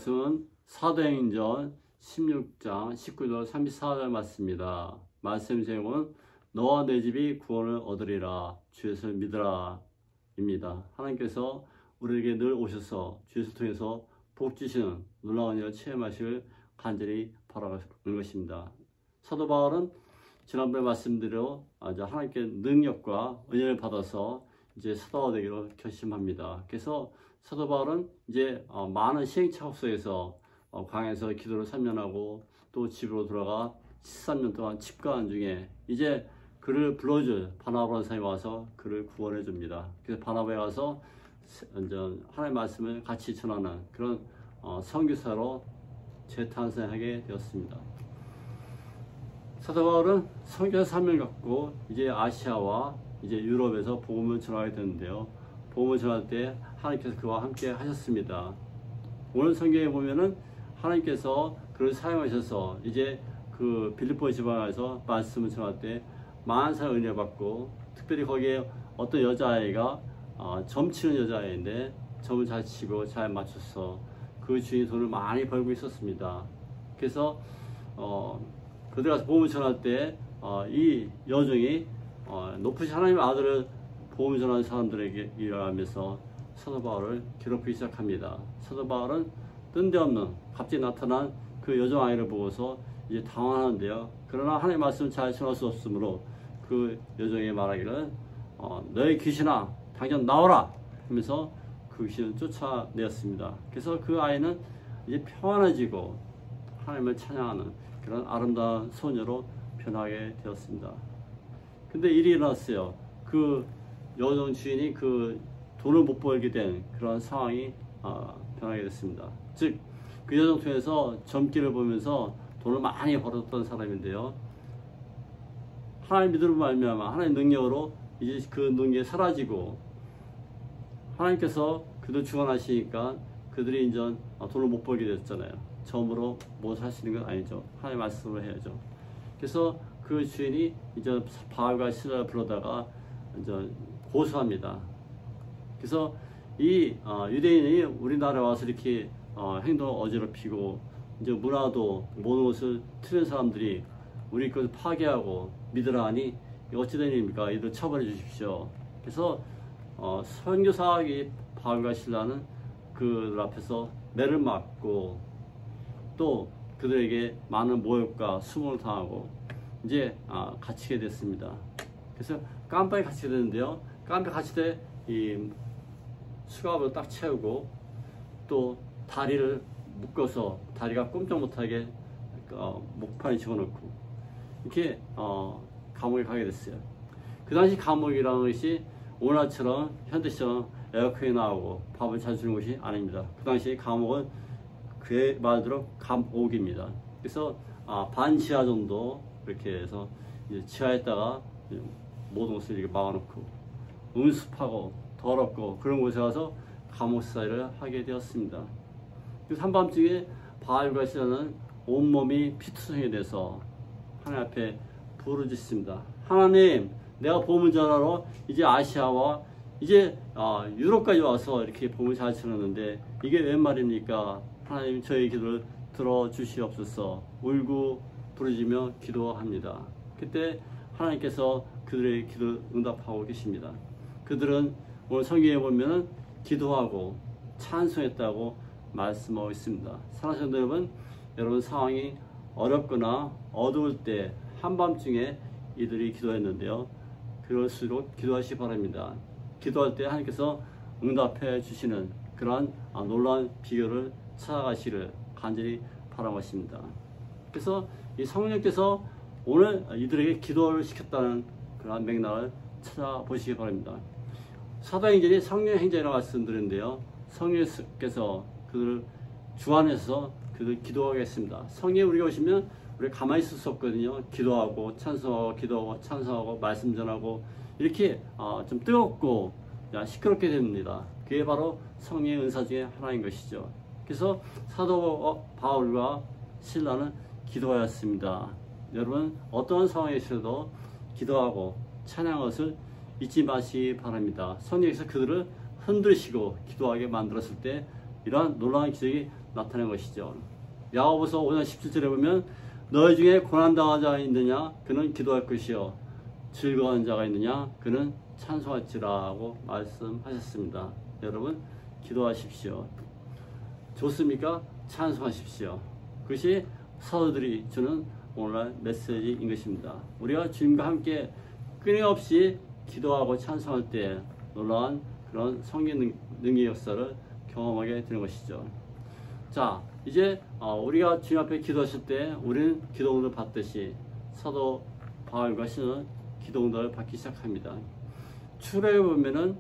말씀은 사도행전 16장 19절 34절 말씀입니다. 말씀 제목은 너와 내 집이 구원을 얻으리라 주 예수를 믿으라 입니다. 하나님께서 우리에게 늘 오셔서 주 예수를 통해서 복 주시는 놀라운 일을 체험하시길 간절히 바라는 것입니다. 사도 바울은 지난번에 말씀드려 하나님께 능력과 은혜를 받아서 이제 사도가 되기로 결심합니다. 그래서 사도 바울은 이제 많은 시행착오 속에서 광야에서 기도를 3년하고 또 집으로 돌아가 13년 동안 집거한 중에 이제 그를 불러줄 바나바라는 사람이 와서 그를 구원해 줍니다. 그래서 바나바에 가서 하나님의 말씀을 같이 전하는 그런 선교사로 재탄생하게 되었습니다. 사도 바울은 선교사 사명을 갖고 이제 아시아와 이제 유럽에서 복음을 전하게 되는데요. 복음을 전할 때 하나님께서 그와 함께 하셨습니다. 오늘 성경에 보면은 하나님께서 그를 사용하셔서 이제 그 빌립보 지방에서 말씀을 전할 때 많은 사람 은혜 받고, 특별히 거기에 어떤 여자아이가 점치는 여자아이인데 점을 잘 치고 잘 맞춰서 그 주인이 돈을 많이 벌고 있었습니다. 그래서 그들 가서 복음을 전할 때 이 여종이 높으신 하나님의 아들을 복음을 전하는 사람들에게 일하면서 사도 바울을 괴롭히기 시작합니다. 사도 바울은 뜬데없는 갑자기 나타난 그 여종 아이를 보고서 이제 당황하는데요. 그러나 하나님의 말씀을 잘 전할 수 없으므로 그 여종이 말하기를 너의 귀신아 당장 나오라 하면서 그 귀신을 쫓아내었습니다. 그래서 그 아이는 이제 평안해지고 하나님을 찬양하는 그런 아름다운 소녀로 변하게 되었습니다. 근데 일이 일어났어요. 그 여종 주인이 그 돈을 못 벌게 된 그런 상황이 변하게 됐습니다. 즉, 그 여종 통해서 점괘를 보면서 돈을 많이 벌었던 사람인데요. 하나님 믿음으로 말미암아 하나님의 능력으로 이제 그 능력이 사라지고 하나님께서 그들 주관하시니까 그들이 이제 돈을 못 벌게 됐잖아요. 점으로 뭐 살 수 있는 건 아니죠. 하나님의 말씀으로 해야죠. 그래서 그 주인이 이제 바울과 시라를 불러다가 이제 고소합니다. 그래서 이 유대인이 우리나라에 와서 이렇게 행동을 어지럽히고 이제 문화도 모든 것을 틀린 사람들이 우리 것을 파괴하고 믿으라 하니 어찌 된 일입니까? 이들 처벌해 주십시오. 그래서 선교사의 바울과 실라는 그들 앞에서 매를 맞고 또 그들에게 많은 모욕과 수모를 당하고 이제 갇히게 됐습니다. 그래서 깜빡이 갇히게 되는데요. 깜빡이 갇힐 때 이 수갑을 딱 채우고 또 다리를 묶어서 다리가 꼼짝 못하게 목판에 집어넣고 이렇게 감옥에 가게 됐어요. 그 당시 감옥이라는 것이 오늘처럼 현대처럼 에어컨이 나오고 밥을 잘 주는 것이 아닙니다. 그 당시 감옥은 그 말대로 감옥입니다. 그래서 반지하 정도 이렇게 해서 이제 지하에다가 모든 것을 이렇게 막아놓고 음습하고 더럽고 그런 곳에 가서 감옥살이를 하게 되었습니다. 그래서 한밤중에 바울과 시라는 온몸이 피투성이 돼서 하나님 앞에 부르짖습니다. 하나님, 내가 복음을 전하러 이제 아시아와 이제 유럽까지 와서 이렇게 복음을 잘 전하는데 이게 웬 말입니까? 하나님, 저희 기도를 들어주시옵소서. 울고 부르짖며 기도합니다. 그때 하나님께서 그들의 기도를 응답하고 계십니다. 그들은 오늘 성경에 보면은 기도하고 찬송했다고 말씀하고 있습니다. 사랑하는 여러분, 여러분 상황이 어렵거나 어두울 때 한밤중에 이들이 기도했는데요. 그럴수록 기도하시기 바랍니다. 기도할 때 하나님께서 응답해 주시는 그러한 놀라운 비결을 찾아가시를 간절히 바라겠습니다. 그래서 이 성령께서 오늘 이들에게 기도를 시켰다는 그러한 맥락을 찾아보시기 바랍니다. 사도행전이 성령의 행전이라고 말씀드렸는데요. 성령께서 그들을 주관해서 그들 기도하게 했습니다. 성령에 우리가 오시면 우리 가만히 있을 수 없거든요. 기도하고 찬송하고 기도하고 찬송하고 말씀 전하고 이렇게 좀 뜨겁고 시끄럽게 됩니다. 그게 바로 성령의 은사 중에 하나인 것이죠. 그래서 사도 바울과 실라는 기도하였습니다. 여러분 어떤 상황에 있어도 기도하고 찬양한 것을 잊지 마시기 바랍니다. 성령께서 그들을 흔드시고 기도하게 만들었을 때 이러한 놀라운 기적이 나타낸 것이죠. 야고보서 5장 17절에 보면 너희 중에 고난당한 자가 있느냐 그는 기도할 것이요 즐거운 자가 있느냐 그는 찬송할지라고 말씀하셨습니다. 여러분 기도하십시오. 좋습니까? 찬송하십시오. 그것이 사도들이 주는 오늘날 메시지인 것입니다. 우리가 주님과 함께 끊임없이 기도하고 찬송할 때 놀라운 그런 성령 능력의 역사를 경험하게 되는 것이죠. 자, 이제 우리가 주님 앞에 기도하실 때 우리는 기도응답을 받듯이 사도 바울과 신은 기도응답을 받기 시작합니다. 출애굽에 보면은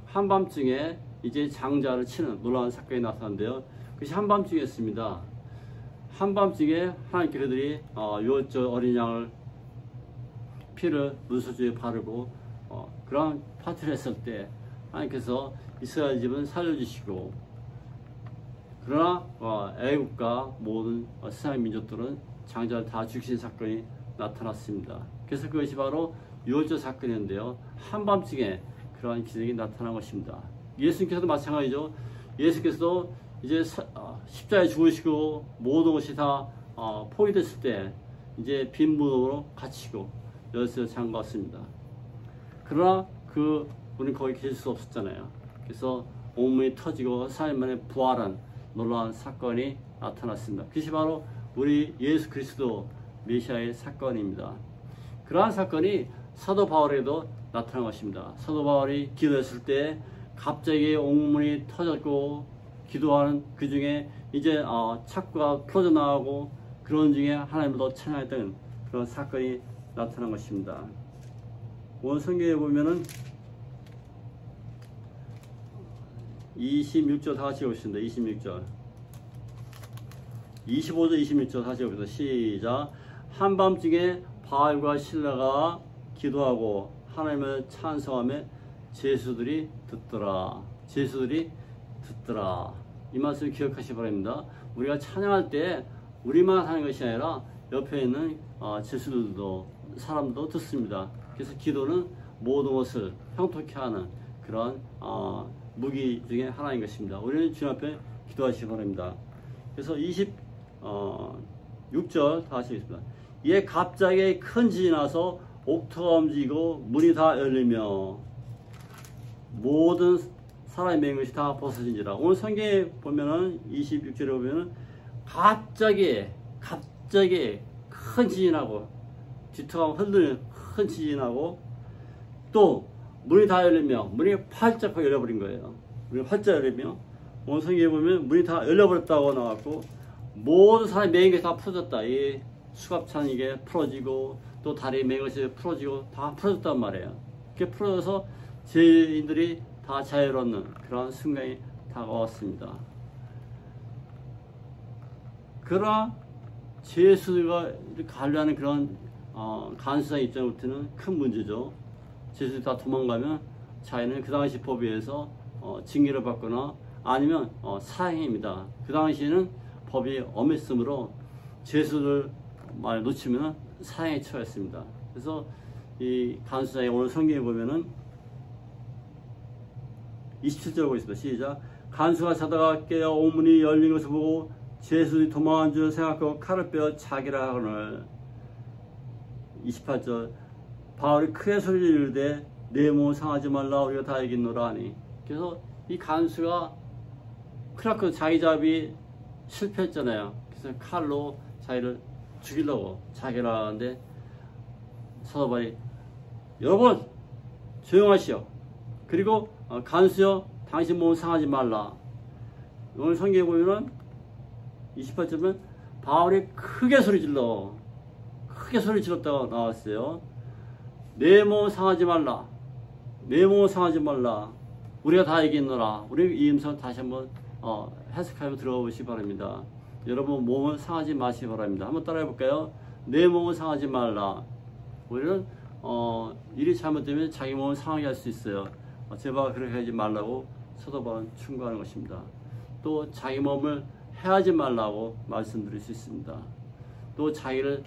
한밤중에 이제 장자를 치는 놀라운 사건이 나타난데요. 그것이 한밤중이었습니다. 한밤중에 하나님께 그들이 유월절 어린 양을 피를 문서주에 바르고 그런 파티를 했을 때 하나님께서 이스라엘 집은 살려주시고 그러나 애국과 모든 세상의 민족들은 장자를 다 죽이신 사건이 나타났습니다. 그래서 그것이 바로 유월절 사건이었는데요. 한밤중에 그러한 기적이 나타난 것입니다. 예수님께서도 마찬가지죠. 예수께서도 이제 십자가에 죽으시고 모든 것이 다 포기됐을 때 이제 빈 무덤으로 갇히고 열쇠를 잠갔습니다. 그러나 그분이 거기 계실 수 없었잖아요. 그래서 온몸이 터지고 4일 만에 부활한 놀라운 사건이 나타났습니다. 그것이 바로 우리 예수 그리스도 메시아의 사건입니다. 그러한 사건이 사도 바울에도 나타난 것입니다. 사도 바울이 기도했을 때 갑자기 온몸이 터졌고 기도하는 그 중에 이제 착구가 풀어져 나가고 그런 중에 하나님을 더 찬양했던 그런 사건이 나타난 것입니다. 오늘 성경에 보면은 26절 다 같이 읽겠습니다. 26절 25절 26절 다시 읽겠습니다. 시작. 한밤중에 바알과 실라가 기도하고 하나님을 찬송하며 제수들이 듣더라. 제수들이 듣더라. 이 말씀을 기억하시기 바랍니다. 우리가 찬양할 때 우리만 하는 것이 아니라 옆에 있는 제수들도 사람도 듣습니다. 그래서 기도는 모든 것을 형통케 하는 그런 무기 중에 하나인 것입니다. 우리는 주님 앞에 기도하시기 바랍니다. 그래서 26절 다 같이 읽겠습니다. 이에 갑자기 큰 지진이 나서 옥토가 움직이고 문이 다 열리며 모든 사람의 맹 것이 다 벗어진지라. 오늘 성경에 보면은 26절에 보면은 갑자기 큰 지진하고 뒤터가 흔들리는 큰 지진하고 또 문이 다 열리며 문이 활짝 열려버린 거예요. 문이 활짝 열리며 오늘 성경에 보면 문이 다 열려버렸다고 나왔고 모든 사람의 맹 것이 다 풀어졌다. 이 수갑찬 이게 풀어지고 또 다리 맹 것이 풀어지고 다 풀어졌단 말이에요. 이렇게 풀어져서 죄인들이 다 자유를 얻는 그런 순간이 다가왔습니다. 그러나 죄수들과 관련하는 그런 간수상 입장으로부터는 큰 문제죠. 죄수들이 다 도망가면 자기는 그 당시 법에 의해서 징계를 받거나 아니면 사형입니다. 그 당시에는 법이 엄했으므로 죄수들 말 놓치면 사형에 처했습니다. 그래서 이 간수상에 오늘 성경에 보면은 27절 보고 있습니다. 시작. 간수가 자다가 깨어 오문이 열린 것을 보고 죄수들이 도망한 줄 생각하고 칼을 빼어 자기라 하거늘. 28절. 바울이 크게 소리를 이르되 내 몸을 상하지 말라 우리가 다 이겼노라 하니. 그래서 이 간수가 크라크 자기 잡이 실패했잖아요. 그래서 칼로 자기를 죽이려고 자기라 하는데 사도 바울이 여러분 조용하시오. 그리고 간수여 당신 몸을 상하지 말라. 오늘 성경에 보면은 28절은 바울이 크게 소리 질렀다고 나왔어요. 내 몸을 상하지 말라. 내 몸을 상하지 말라. 우리가 다 이겼노라. 우리 이 음성 다시 한번 해석하며 들어가 보시기 바랍니다. 여러분 몸을 상하지 마시기 바랍니다. 한번 따라해 볼까요? 내 몸을 상하지 말라. 우리는 일이 잘못되면 자기 몸을 상하게 할 수 있어요. 제발 그렇게 하지 말라고 사도 바울은 충고하는 것입니다. 또 자기 몸을 해하지 말라고 말씀드릴 수 있습니다. 또 자기를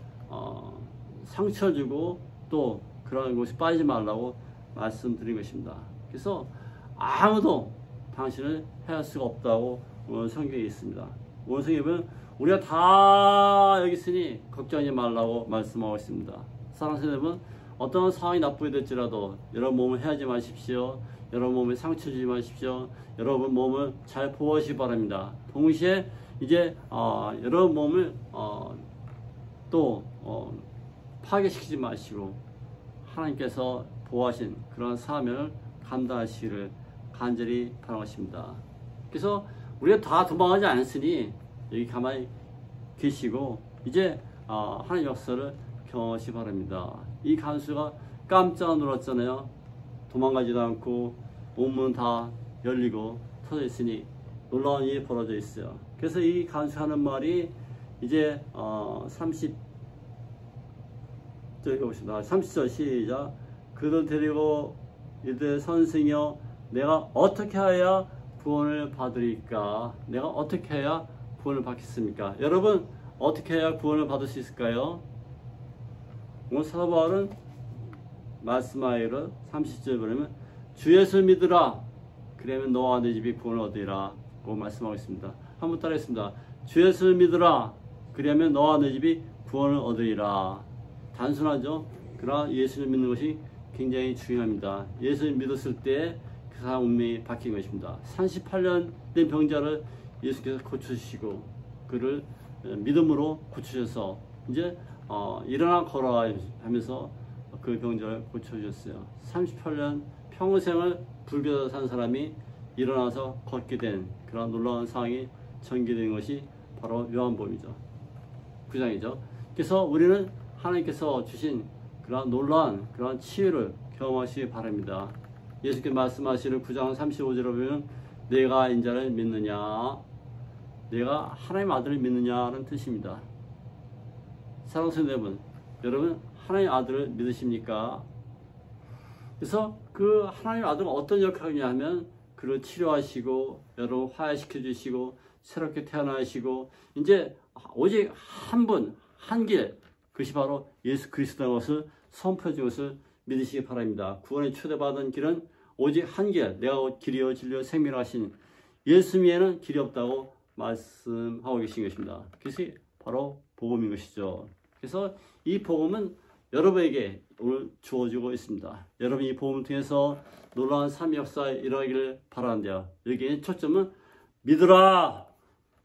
상처 주고 또 그런 것이 빠지지 말라고 말씀드린 것입니다. 그래서 아무도 당신을 해할 수가 없다고 오늘 성경에 있습니다. 오늘 성경에 보면 우리가 다 여기 있으니 걱정하지 말라고 말씀하고 있습니다. 사랑하는 여러분, 어떤 상황이 나쁘게 될지라도 여러분 몸을 해하지 마십시오. 여러분 몸에 상처 주지 마십시오. 여러분 몸을 잘 보호하시기 바랍니다. 동시에 이제 여러분 몸을 또 파괴시키지 마시고 하나님께서 보호하신 그런 사명을 감당하시기를 간절히 바라겠습니다. 그래서 우리가 다 도망가지 않았으니 여기 가만히 계시고 이제 하나님의 역사를 경험하시기 바랍니다. 이 간수가 깜짝 놀랐잖아요. 도망가지도 않고 온문 다 열리고 터져 있으니 놀라운 일이 벌어져 있어요. 그래서 이 간수하는 말이 이제 30절 시작. 그들 데리고 이들 선생이여 내가 어떻게 해야 구원을 받으리까? 내가 어떻게 해야 구원을 받겠습니까? 여러분 어떻게 해야 구원을 받을 수 있을까요? 오늘 사도 바울은 말씀하기를 30절 보면 주 예수를 믿으라 그러면 너와 내 집이 구원을 얻으리라 고 말씀하고 있습니다. 한번 따라하겠습니다. 주 예수를 믿으라 그러면 너와 내 집이 구원을 얻으리라. 단순하죠? 그러나 예수를 믿는 것이 굉장히 중요합니다. 예수를 믿었을 때 그 사람 운명이 바뀐 것입니다. 38년 된 병자를 예수께서 고쳐주시고 그를 믿음으로 고쳐주셔서 이제 일어나 걸어가 하면서 그 병자를 고쳐주셨어요. 38년 평생을 불교에 산 사람이 일어나서 걷게 된 그런 놀라운 상황이 전개된 것이 바로 요한복음이죠. 9장이죠. 그래서 우리는 하나님께서 주신 그런 놀라운 그런 치유를 경험하시기 바랍니다. 예수께서 말씀하시는 9장 35절을 보면 내가 인자를 믿느냐 내가 하나님의 아들을 믿느냐는 뜻입니다. 사랑하는 여러분 하나님의 아들을 믿으십니까? 그래서 그 하나님의 아들은 어떤 역할이냐 하면 그를 치료하시고 여러분 화해시켜 주시고 새롭게 태어나시고 이제 오직 한 분, 한 길 그것이 바로 예수 그리스도라는 것을 선포해 준 것을 믿으시기 바랍니다. 구원에 초대받은 길은 오직 한 길, 내가 길이요 진리요 생명이라 하신 예수 외에는 길이 없다고 말씀하고 계신 것입니다. 그것이 바로 복음인 것이죠. 그래서 이 복음은 여러분에게 오늘 주어지고 있습니다. 여러분이 이 복음을 통해서 놀라운 삶의 역사에 일어나기를 바라는데요. 여기에 초점은 믿으라!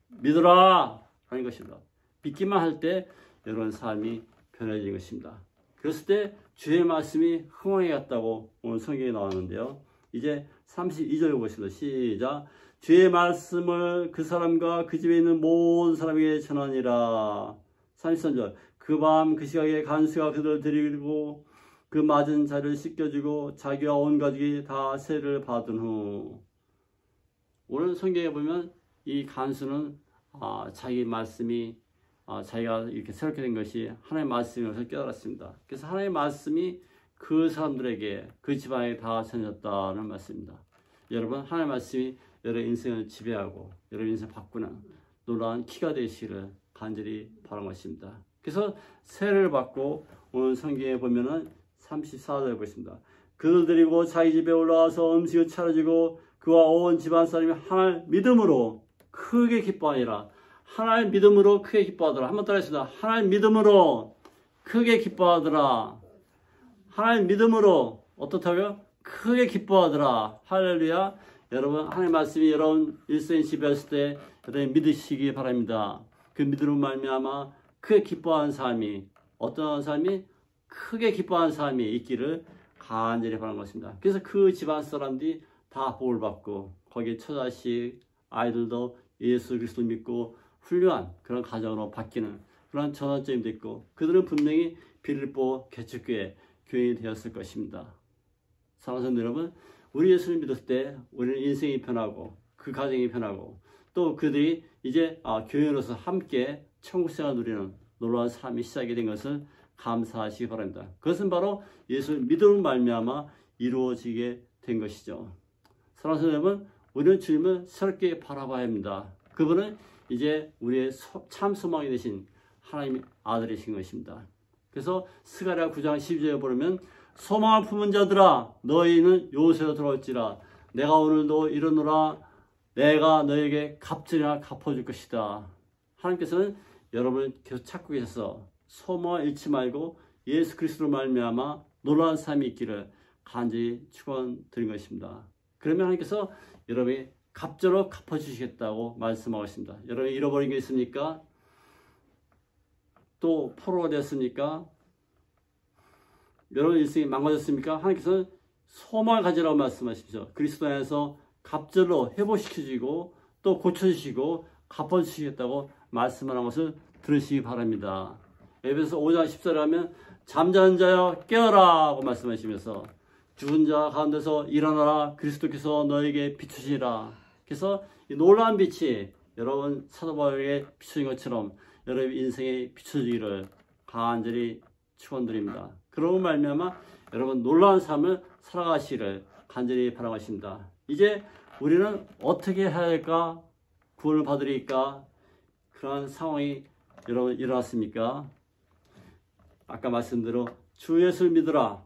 믿으라! 하는 것입니다. 믿기만 할 때 여러분 삶이 변해지는 것입니다. 그랬을 때 주의 말씀이 흥황해 갔다고 오늘 성경에 나왔는데요. 이제 32절 보시죠. 시작. 주의 말씀을 그 사람과 그 집에 있는 모든 사람에게 전하니라. 33절. 그 밤 그 시각에 간수가 그들을 데리고 그 맞은 자를 씻겨주고 자기와 온 가족이 다 세를 받은 후. 오늘 성경에 보면 이 간수는 자기 말씀이 자기가 이렇게 새롭게 된 것이 하나님의 말씀이라서 깨달았습니다. 그래서 하나님의 말씀이 그 사람들에게 그 집안에 다 전해졌다는 말씀입니다. 여러분 하나님의 말씀이 여러분 인생을 지배하고 여러분 인생을 바꾸는 놀라운 키가 되시기를 간절히 바라는 것입니다. 그래서 세례를 받고 오늘 성경에 보면은 34절에 보십니다. 그들 데리고 자기 집에 올라와서 음식을 차려주고 그와 온 집안 사람이 하나님을 믿음으로 크게 기뻐하니라. 하나님의 믿음으로 크게 기뻐하더라. 한번 따라했습니다. 하나님의 믿음으로 크게 기뻐하더라. 하나님의 믿음으로 어떻다고요? 크게 기뻐하더라. 할렐루야. 여러분 하나님의 말씀이 여러분 일생에 지배했을 때 여러분 믿으시기 바랍니다. 그 믿음으로 말미암아 크게 기뻐하는 삶이 어떤 삶이 크게 기뻐하는 삶이 있기를 간절히 바라는 것입니다. 그래서 그 집안 사람들이 다 복을 받고 거기에 처자식 아이들도 예수 그리스도 믿고 훌륭한 그런 가정으로 바뀌는 그런 전환점이 됐고 그들은 분명히 빌립보 개척교회 교인이 되었을 것입니다. 사랑하는 여러분, 우리 예수를 믿었을 때 우리는 인생이 변하고 그 가정이 변하고 또 그들이 이제 교인으로서 함께 천국생활을 누리는 놀라운 삶이 시작이 된 것을 감사하시기 바랍니다. 그것은 바로 예수를 믿음으로 말미암아 이루어지게 된 것이죠. 사랑하는 여러분, 우리는 주님을 새롭게 바라봐야 합니다. 그분은 이제 우리의 참 소망이 되신 하나님의 아들이신 것입니다. 그래서 스가랴 9장 12절에 보면 소망을 품은 자들아 너희는 요새로 돌아올지라 내가 오늘도 이르노라 내가 너에게 값지나 갚아줄 것이다. 하나님께서는 여러분을 계속 찾고 계셔서 소망을 잃지 말고 예수 그리스도로 말미암아 놀라운 삶이 있기를 간절히 축원드린 것입니다. 그러면 하나님께서 여러분이 갑절로 갚아주시겠다고 말씀하고 있습니다. 여러분이 잃어버린 게 있습니까? 또 포로가 되었습니까? 여러분 일생이 망가졌습니까? 하나님께서는 소망을 가지라고 말씀하십시오. 그리스도 안에서 갑절로 회복시켜주시고 또 고쳐주시고 갚아주시겠다고 말씀하는 것을 들으시기 바랍니다. 에베소 5장 10절에 하면 잠자는 자여 깨어라 하고 말씀하시면서 죽은 자 가운데서 일어나라 그리스도께서 너에게 비추시라. 그래서 이 놀라운 빛이 여러분 사도 바울에게 비추신 것처럼 여러분 인생에 비춰지기를 간절히 축원드립니다. 그러고 말미암아 여러분 놀라운 삶을 살아가시기를 간절히 바라겠습니다. 이제 우리는 어떻게 해야 할까? 구원을 받으리까? 그런 상황이 여러분 일어났습니까? 아까 말씀대로 주 예수를 믿으라.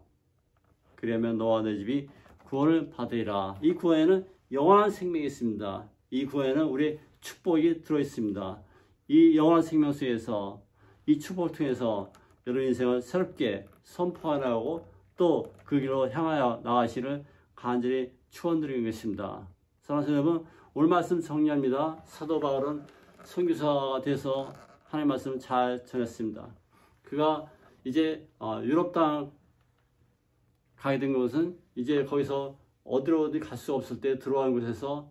그러면 너와 내 집이 구원을 받으리라. 이 구원에는 영원한 생명이 있습니다. 이 구원에는 우리의 축복이 들어있습니다. 이 영원한 생명 속에서 이 축복을 통해서 여러분 인생을 새롭게 선포하고 또 그 길로 향하여 나가시를 간절히 축원드리는 것입니다. 사랑하는 여러분, 오늘 말씀 정리합니다. 사도 바울은 선교사가 돼서 하나님의 말씀을 잘 전했습니다. 그가 이제 유럽 땅 가게 된 것은 이제 거기서 어디 갈 수 없을 때 들어간 곳에서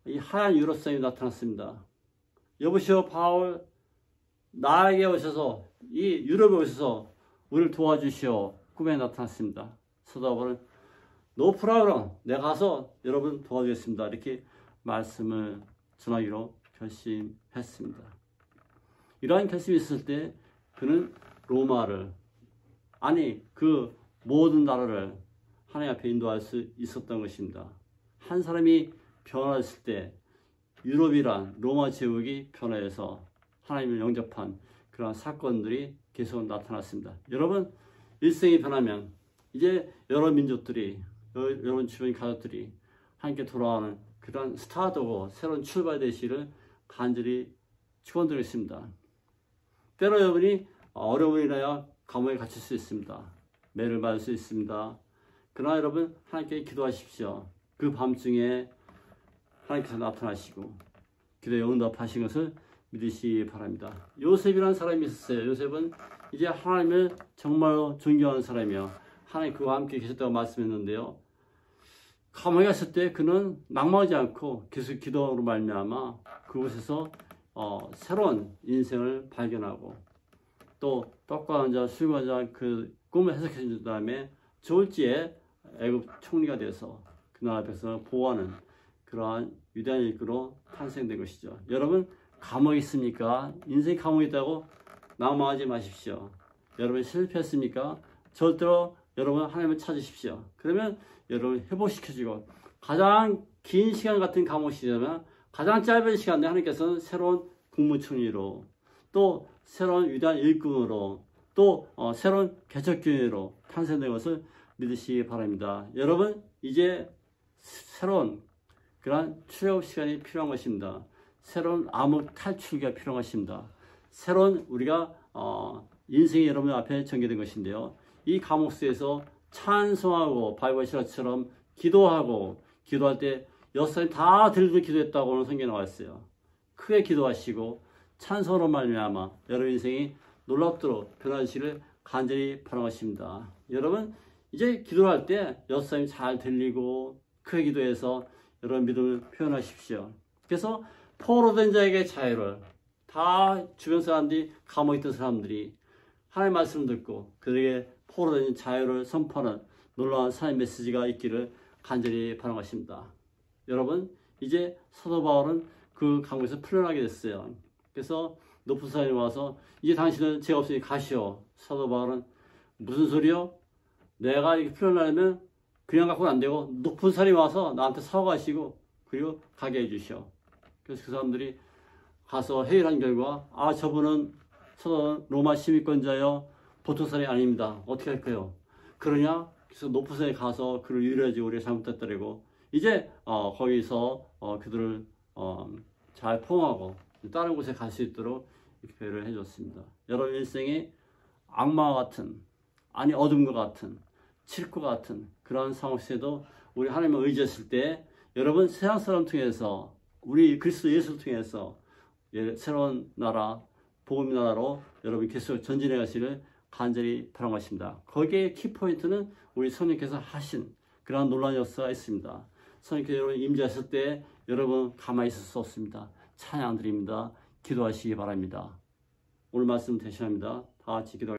이 하얀 유럽 사람이 나타났습니다. 여보시오 바울, 나에게 오셔서 이 유럽에 오셔서 우리를 도와주시오. 꿈에 나타났습니다. 사도 바울은 노 프라브럼, 내가 가서 여러분 도와주겠습니다. 이렇게 말씀을 전하기로 결심했습니다. 이러한 결심이 있을 때 그는 로마를, 아니 그 모든 나라를 하나님 앞에 인도할 수 있었던 것입니다. 한 사람이 변화했을 때 유럽이란 로마 제국이 변화해서 하나님을 영접한 그런 사건들이 계속 나타났습니다. 여러분 일생이 변하면 이제 여러 민족들이, 여러 주변 가족들이 함께 돌아오는 그런 스타트고 새로운 출발 되시를 간절히 축원드리겠습니다. 때로 여러분이 어려움을 인하여 감옥에 갇힐 수 있습니다. 매를 맞을 수 있습니다. 그러나 여러분 하나님께 기도하십시오. 그 밤중에 하나님께서 나타나시고 기도에 응답하신 것을 믿으시기 바랍니다. 요셉이라는 사람이 있었어요. 요셉은 이제 하나님을 정말로 존경하는 사람이요, 하나님 그와 함께 계셨다고 말씀했는데요. 감옥에 갔을 때 그는 낙망하지 않고 계속 기도로 말미암아 그곳에서 새로운 인생을 발견하고 또 떡과 한자 술과 한자 그 꿈을 해석해 준 다음에 졸지에 애굽 총리가 되어서 그 나라 백성을 보호하는 그러한 위대한 일꾼으로 탄생된 것이죠. 여러분 감옥이 있습니까? 인생 감옥이 있다고 낙망하지 마십시오. 여러분 실패했습니까? 절대로 여러분 하나님을 찾으십시오. 그러면 여러분 회복시켜주고 가장 긴 시간 같은 감옥이라면 가장 짧은 시간 내에 하나님께서는 새로운 국무총리로 또 새로운 위대한 일꾼으로 또 새로운 개척교회로 탄생된 것을 믿으시기 바랍니다. 여러분 이제 새로운 그러한 출애굽 시간이 필요한 것입니다. 새로운 암흑 탈출기가 필요한 것입니다. 새로운 우리가 인생이 여러분 앞에 전개된 것인데요. 이 감옥 속에서 찬송하고 바이블 시라처럼 기도하고 기도할 때 6사람이 다 들고 기도했다고 오늘 성경에 나와 있어요. 크게 기도하시고 찬송으로 말미암아 여러분 인생이 놀랍도록 변화하시기를 간절히 바라겠습니다. 여러분 이제 기도할 때 6사람이 잘 들리고 크게 기도해서 여러분 믿음을 표현하십시오. 그래서 포로된 자에게 자유를, 다 주변 사람들이 감옥에 있던 사람들이 하나님의 말씀을 듣고 그들에게 포로된 자유를 선포하는 놀라운 사회 메시지가 있기를 간절히 바라겠습니다. 여러분 이제 사도 바울은 그 감옥에서 풀려나게 됐어요. 그래서 높은 사람이 와서 이제 당신은 죄가 없으니 가시오. 사도 바울은 무슨 소리요? 내가 이렇게 풀려나려면 그냥 갖고는 안 되고 높은 사람이 와서 나한테 사과하시고 그리고 가게 해주시오. 그래서 그 사람들이 가서 회의를 한 결과 저분은 로마 시민권자여 보통 사람이 아닙니다. 어떻게 할까요? 그러냐? 그래서 높은 산에 가서 그를 유리하지 우리가 잘못했다라고 이제 거기서 그들을 잘 포옹하고 다른 곳에 갈 수 있도록 이렇게 배려를 해줬습니다. 여러분 일생에 악마와 같은, 아니 어둠과 같은, 칠과 같은 그런 상황 속에도 우리 하나님을 의지했을 때 여러분 세상 사람 통해서 우리 그리스도 예수를 통해서 새로운 나라, 복음의 나라로 여러분 계속 전진해 가시를 간절히 바라겠습니다. 거기에 키포인트는 우리 성령께서 하신 그런 놀라운 역사가 있습니다. 성령께서 여러분 임재하실 때 여러분 가만히 있을 수 없습니다. 찬양 드립니다. 기도하시기 바랍니다. 오늘 말씀 대신합니다. 다 같이 기도.